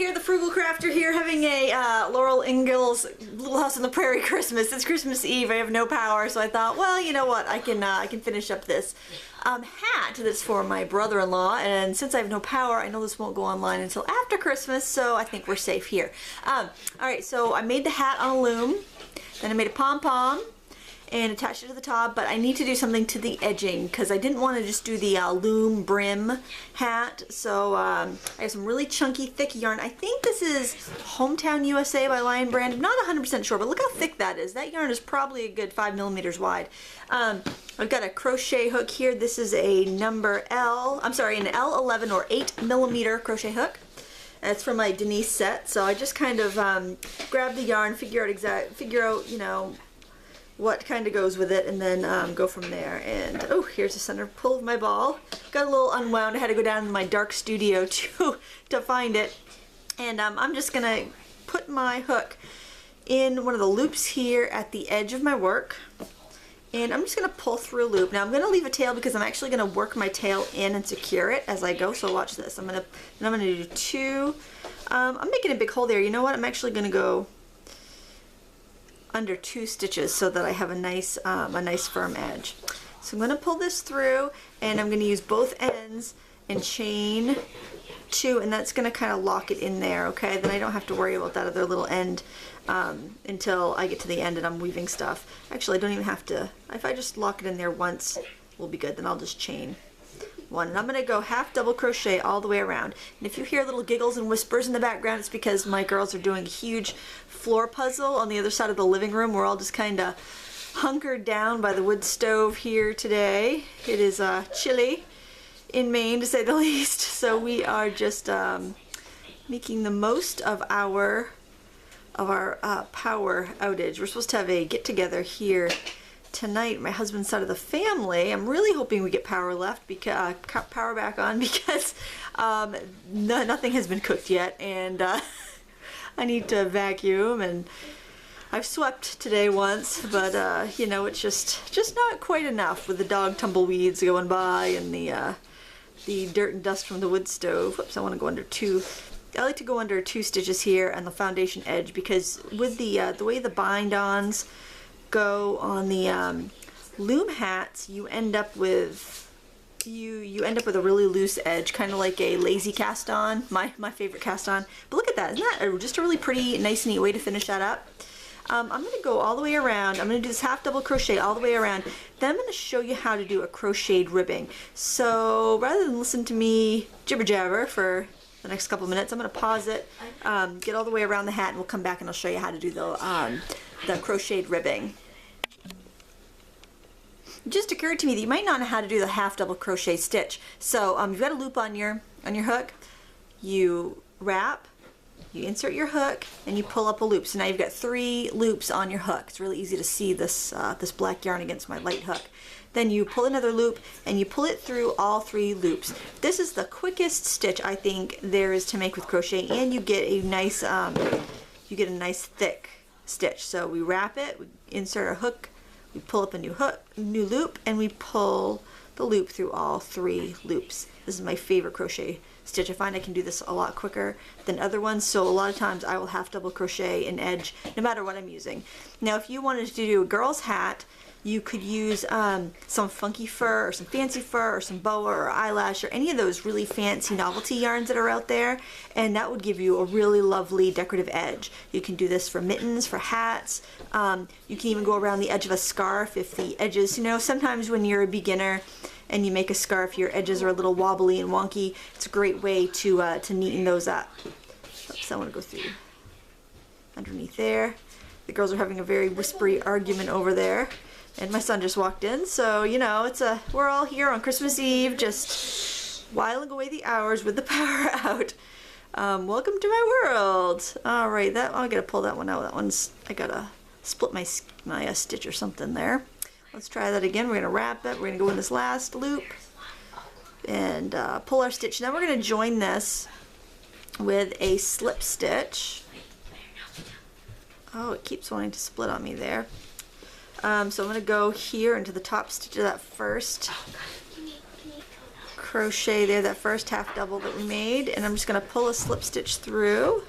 here, the Frugal Crafter here, having a Laurel Ingalls Little House on the Prairie Christmas. It's Christmas Eve. I have no power, so I thought, well, you know what? I can finish up this hat that's for my brother-in-law. And since I have no power, I know this won't go online until after Christmas, so I think we're safe here. All right, so I made the hat on a loom. Then I made a pom-pom and attached it to the top, but I need to do something to the edging because I didn't want to just do the loom brim hat. So I have some really chunky thick yarn. I think this is Hometown USA by Lion Brand. I'm not 100% sure, but look how thick that is. That yarn is probably a good 5 millimeters wide. I've got a crochet hook here. This is a number L, I'm sorry, an L11 or 8 millimeter crochet hook. That's from my Denise set. So I just kind of grab the yarn, figure out, you know, what kind of goes with it, and then go from there. And oh, here's the center pull of my ball. Got a little unwound. I had to go down to my dark studio to find it. And I'm just gonna put my hook in one of the loops here at the edge of my work, and I'm just gonna pull through a loop. Now I'm gonna leave a tail because I'm actually gonna work my tail in and secure it as I go. So watch this. I'm gonna do two. I'm making a big hole there. You know what? I'm actually gonna go under 2 stitches so that I have a nice firm edge. So I'm going to pull this through, and I'm going to use both ends and chain 2, and that's going to kind of lock it in there. Okay, then I don't have to worry about that other little end until I get to the end and I'm weaving stuff. Actually, I don't even have to. If I just lock it in there once, we'll be good. Then I'll just chain 1, and I'm going to go half double crochet all the way around. And if you hear little giggles and whispers in the background, it's because my girls are doing a huge floor puzzle on the other side of the living room. We're all just kind of hunkered down by the wood stove here today. It is chilly in Maine, to say the least, so we are just making the most of our power outage. We're supposed to have a get-together here tonight, my husband's side of the family. I'm really hoping we get power power back on, because nothing has been cooked yet, and I need to vacuum, and I've swept today once, but you know, it's just not quite enough with the dog tumbleweeds going by and the dirt and dust from the wood stove. Whoops, I want to go under 2. I like to go under 2 stitches here on the foundation edge, because with the way the bind-ons go on the loom hats, you end up with a really loose edge, kind of like a lazy cast on, my favorite cast on. But look at that, isn't that just a really pretty, nice, neat way to finish that up? I'm going to go all the way around. I'm going to do this half double crochet all the way around. Then I'm going to show you how to do a crocheted ribbing. So rather than listen to me jibber jabber for the next couple minutes, I'm going to pause it, get all the way around the hat, and we'll come back and I'll show you how to do the crocheted ribbing. It just occurred to me that you might not know how to do the half double crochet stitch. So you've got a loop on your hook, you wrap, you insert your hook, and you pull up a loop. So now you've got 3 loops on your hook. It's really easy to see this this black yarn against my light hook. Then you pull another loop and you pull it through all 3 loops. This is the quickest stitch I think there is to make with crochet, and you get a nice thick stitch. So we wrap it, we insert our hook, we pull up a new loop, and we pull the loop through all 3 loops. This is my favorite crochet stitch. I find I can do this a lot quicker than other ones, so a lot of times I will half double crochet an edge no matter what I'm using. Now if you wanted to do a girl's hat, you could use some funky fur or some fancy fur or some boa or eyelash or any of those really fancy novelty yarns that are out there, and that would give you a really lovely decorative edge. You can do this for mittens, for hats. You can even go around the edge of a scarf if the edges, you know, sometimes when you're a beginner and you make a scarf, your edges are a little wobbly and wonky. It's a great way to neaten those up. Oops, I want to go through underneath there. The girls are having a very whispery argument over there. And my son just walked in, so you know, we're all here on Christmas Eve, just whiling away the hours with the power out. Welcome to my world. All right, I gotta pull that one out. I gotta split my stitch or something there. Let's try that again. We're gonna wrap it. We're gonna go in this last loop and pull our stitch. Now we're gonna join this with a slip stitch. Oh, it keeps wanting to split on me there. So I'm going to go here into the top stitch of that first crochet there, that first half double that we made, and I'm just going to pull a slip stitch through,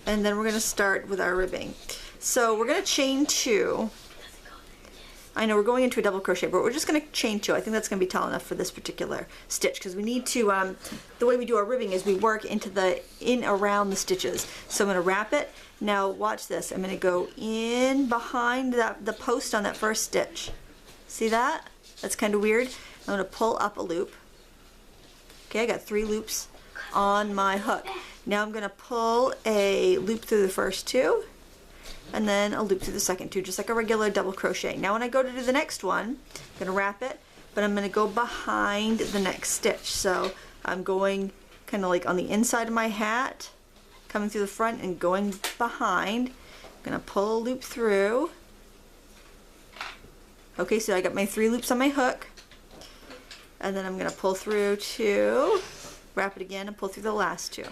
and then we're going to start with our ribbing. So we're going to chain 2. I know we're going into a double crochet, but we're just going to chain 2. I think that's going to be tall enough for this particular stitch, because we need to, the way we do our ribbing is we work in around the stitches. So I'm going to wrap it. Now watch this. I'm going to go in behind the post on that first stitch. See that? That's kind of weird. I'm going to pull up a loop. Okay, I got 3 loops on my hook. Now I'm going to pull a loop through the first 2, and then a loop through the second 2, just like a regular double crochet. Now when I go to do the next one, I'm going to wrap it, but I'm going to go behind the next stitch. So I'm going kind of like on the inside of my hat, coming through the front and going behind. I'm going to pull a loop through. Okay, so I got my 3 loops on my hook, and then I'm going to pull through 2, wrap it again, and pull through the last 2.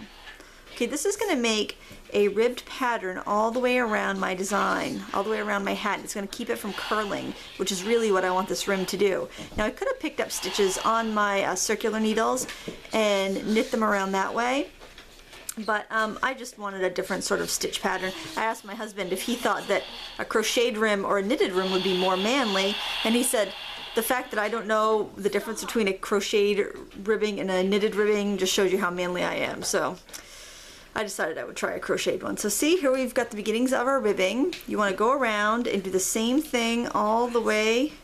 Okay, this is going to make a ribbed pattern all the way around my design, all the way around my hat. It's going to keep it from curling, which is really what I want this rim to do. Now I could have picked up stitches on my circular needles and knit them around that way, but I just wanted a different sort of stitch pattern. I asked my husband if he thought that a crocheted rim or a knitted rim would be more manly, and he said, the fact that I don't know the difference between a crocheted ribbing and a knitted ribbing just shows you how manly I am. So I decided I would try a crocheted one. So see, here we've got the beginnings of our ribbing. You want to go around and do the same thing all the way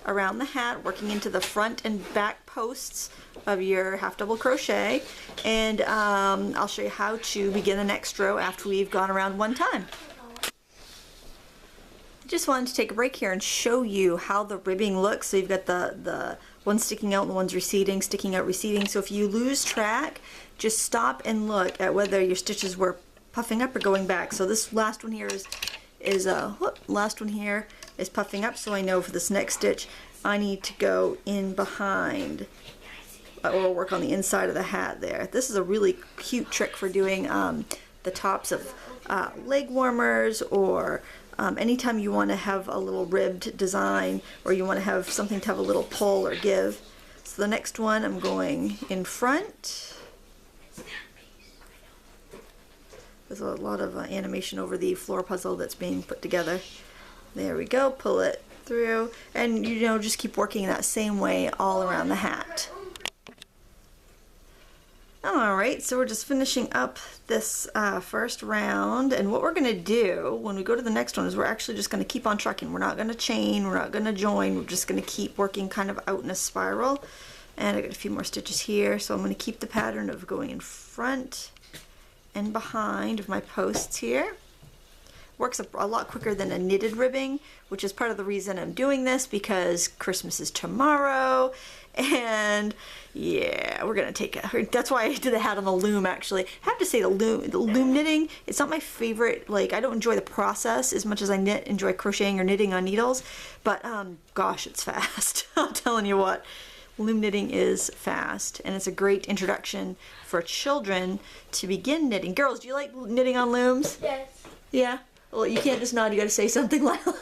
around the hat, working into the front and back posts of your half double crochet, and I'll show you how to begin the next row after we've gone around one time. I just wanted to take a break here and show you how the ribbing looks. So you've got the one sticking out and the one's receding, sticking out, receding. So if you lose track, just stop and look at whether your stitches were puffing up or going back. So this last one here last one here is puffing up, so I know for this next stitch I need to go in behind or work on the inside of the hat there. This is a really cute trick for doing the tops of leg warmers, or anytime you want to have a little ribbed design, or you want to have something to have a little pull or give. So the next one, I'm going in front. There's a lot of animation over the floor puzzle that's being put together. There we go, pull it through, and you know, just keep working that same way all around the hat. Alright, so we're just finishing up this first round, and what we're going to do when we go to the next one is we're actually just going to keep on trucking. We're not going to chain, we're not going to join, we're just going to keep working kind of out in a spiral. And I got a few more stitches here, so I'm going to keep the pattern of going in front and behind of my posts here. Works a lot quicker than a knitted ribbing, which is part of the reason I'm doing this, because Christmas is tomorrow, and yeah, we're gonna take it. That's why I did the hat on the loom. Actually, I have to say the loom knitting, it's not my favorite. Like, I don't enjoy the process as much as I enjoy crocheting or knitting on needles, but gosh, it's fast. I'm telling you what. Loom knitting is fast, and it's a great introduction for children to begin knitting. Girls, do you like knitting on looms? Yes. Yeah? Well, you can't just nod, you gotta say something, Lila.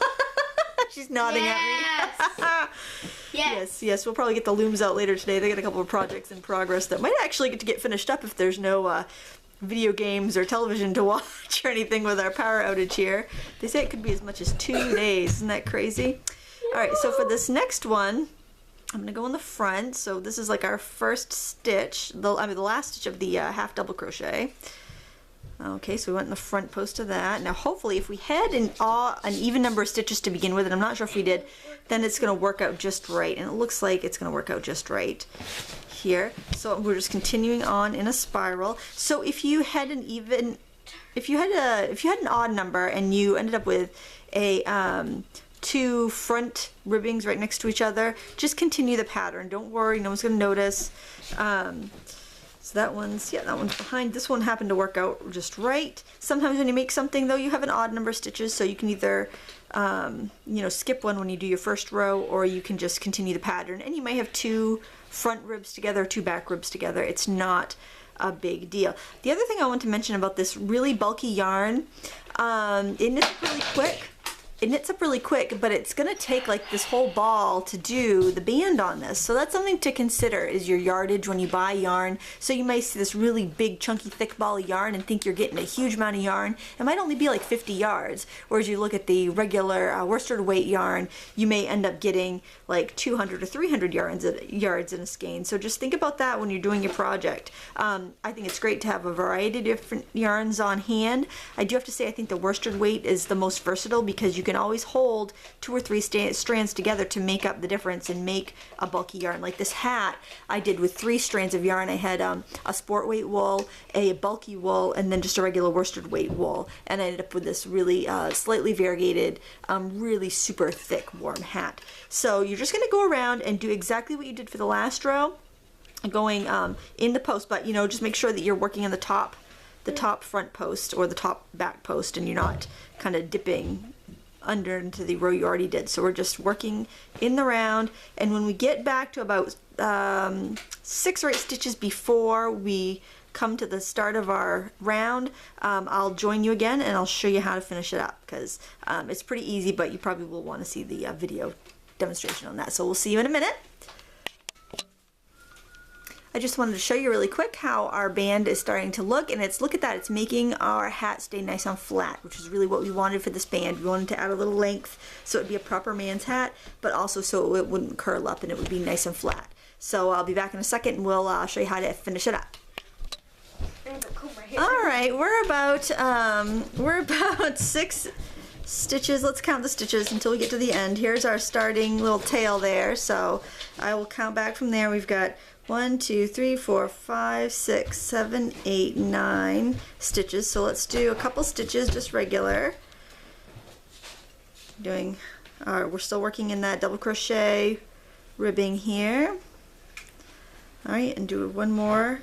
She's nodding at me. Yes. Yes, we'll probably get the looms out later today. They got a couple of projects in progress that might actually get finished up if there's no video games or television to watch or anything with our power outage here. They say it could be as much as 2 days. Isn't that crazy? Alright, so for this next one, I'm going to go in the front. So this is like our first stitch, the last stitch of the half double crochet. Okay, so we went in the front post of that. Now hopefully if we had an even number of stitches to begin with, and I'm not sure if we did, then it's going to work out just right. And it looks like it's going to work out just right here. So we're just continuing on in a spiral. So if you had an odd number and you ended up with a 2 front ribbings right next to each other, just continue the pattern. Don't worry, no one's going to notice. So that one's behind. This one happened to work out just right. Sometimes when you make something though, you have an odd number of stitches, so you can either skip one when you do your first row, or you can just continue the pattern, and you may have 2 front ribs together, 2 back ribs together. It's not a big deal. The other thing I want to mention about this really bulky yarn, it knits really quick. it knits up really quick, but it's gonna take like this whole ball to do the band on this. So that's something to consider, is your yardage when you buy yarn. So you may see this really big, chunky, thick ball of yarn and think you're getting a huge amount of yarn. It might only be like 50 yards. Whereas you look at the regular worsted weight yarn, you may end up getting like 200 or 300 yards in a skein. So just think about that when you're doing your project. I think it's great to have a variety of different yarns on hand. I do have to say, I think the worsted weight is the most versatile because you can always hold 2 or 3 strands together to make up the difference and make a bulky yarn. Like this hat I did with 3 strands of yarn. I had a sport weight wool, a bulky wool, and then just a regular worsted weight wool, and I ended up with this really slightly variegated, really super thick warm hat. So you're just going to go around and do exactly what you did for the last row, going in the post, but just make sure that you're working on the top front post or the top back post, and you're not kind of dipping under into the row you already did. So we're just working in the round, and when we get back to about 6 or 8 stitches before we come to the start of our round, I'll join you again and I'll show you how to finish it up, because it's pretty easy, but you probably will want to see the video demonstration on that. So we'll see you in a minute. I just wanted to show you really quick how our band is starting to look, and look at that, it's making our hat stay nice and flat, which is really what we wanted for this band. We wanted to add a little length so it'd be a proper man's hat, but also so it wouldn't curl up and it would be nice and flat. So I'll be back in a second and we'll show you how to finish it up. All right, we're about 6 stitches. Let's count the stitches until we get to the end. Here's our starting little tail there, so I will count back from there. We've got 1, 2, 3, 4, 5, 6, 7, 8, 9 stitches. So let's do a couple stitches, just regular. We're still working in that double crochet ribbing here. All right, and do one more.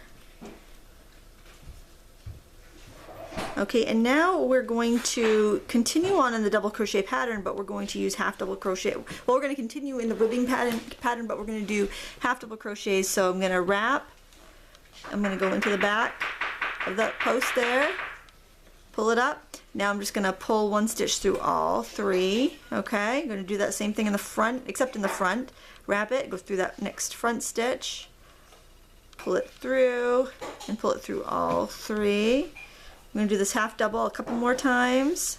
Okay, and now we're going to continue on in the double crochet pattern, but we're going to use half double crochet. Well, we're going to continue in the ribbing pattern, but we're going to do half double crochets. So I'm going to wrap. I'm going to go into the back of that post there, pull it up. Now I'm just going to pull 1 stitch through all 3. Okay, I'm going to do that same thing in the front, except in the front. Wrap it, go through that next front stitch, pull it through, and pull it through all 3. I'm going to do this half double a couple more times.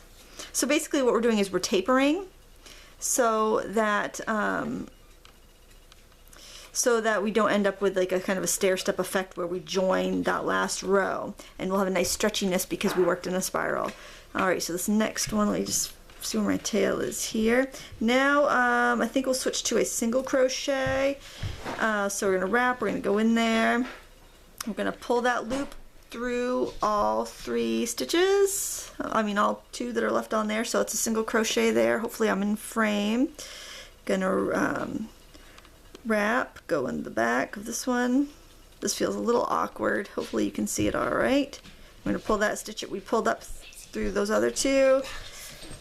So basically what we're doing is we're tapering so that we don't end up with like a kind of a stair-step effect where we join that last row, and we'll have a nice stretchiness because we worked in a spiral. Alright, so this next one, let me just see where my tail is here. Now I think we'll switch to a single crochet. So we're going to wrap, we're going to go in there, we're going to pull that loop through all 3 stitches, all 2 that are left on there, so it's a single crochet there. Hopefully I'm in frame. Gonna wrap, go in the back of this one. This feels a little awkward, hopefully you can see it all right. I'm gonna pull that stitch that we pulled up through those other 2.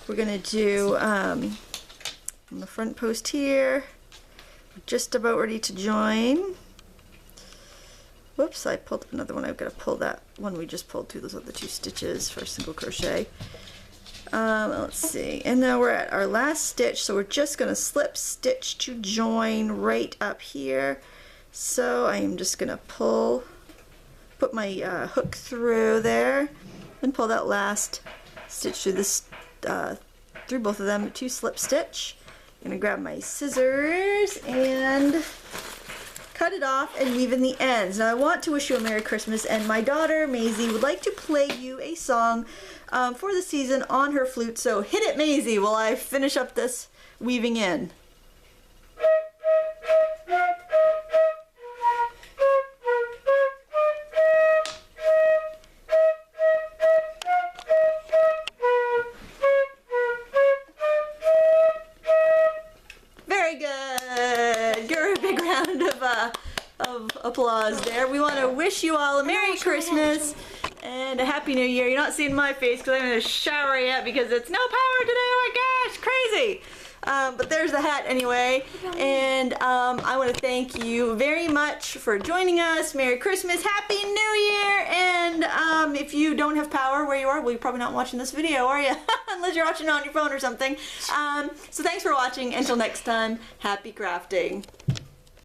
We're gonna do on the front post here, just about ready to join. Whoops, I pulled up another one. I've got to pull that one we just pulled through those other 2 stitches for a single crochet. Let's see, and now we're at our last stitch, so we're just going to slip stitch to join right up here. So I am just going to put my hook through there and pull that last stitch through this through both of them, 2 slip stitch. I'm going to grab my scissors and cut it off and weave in the ends. Now I want to wish you a Merry Christmas, and my daughter Maisie would like to play you a song for the season on her flute, so hit it, Maisie, while I finish up this weaving in. Very good. Give her a big round of applause there. We want to wish you all a Merry Christmas and a Happy New Year. You're not seeing my face because I'm in a shower yet because it's no power today. Oh my gosh, crazy. But there's the hat anyway. And I want to thank you very much for joining us. Merry Christmas, Happy New Year! And if you don't have power where you are, well, you're probably not watching this video, are you? Unless you're watching it on your phone or something. So thanks for watching. Until next time, happy crafting.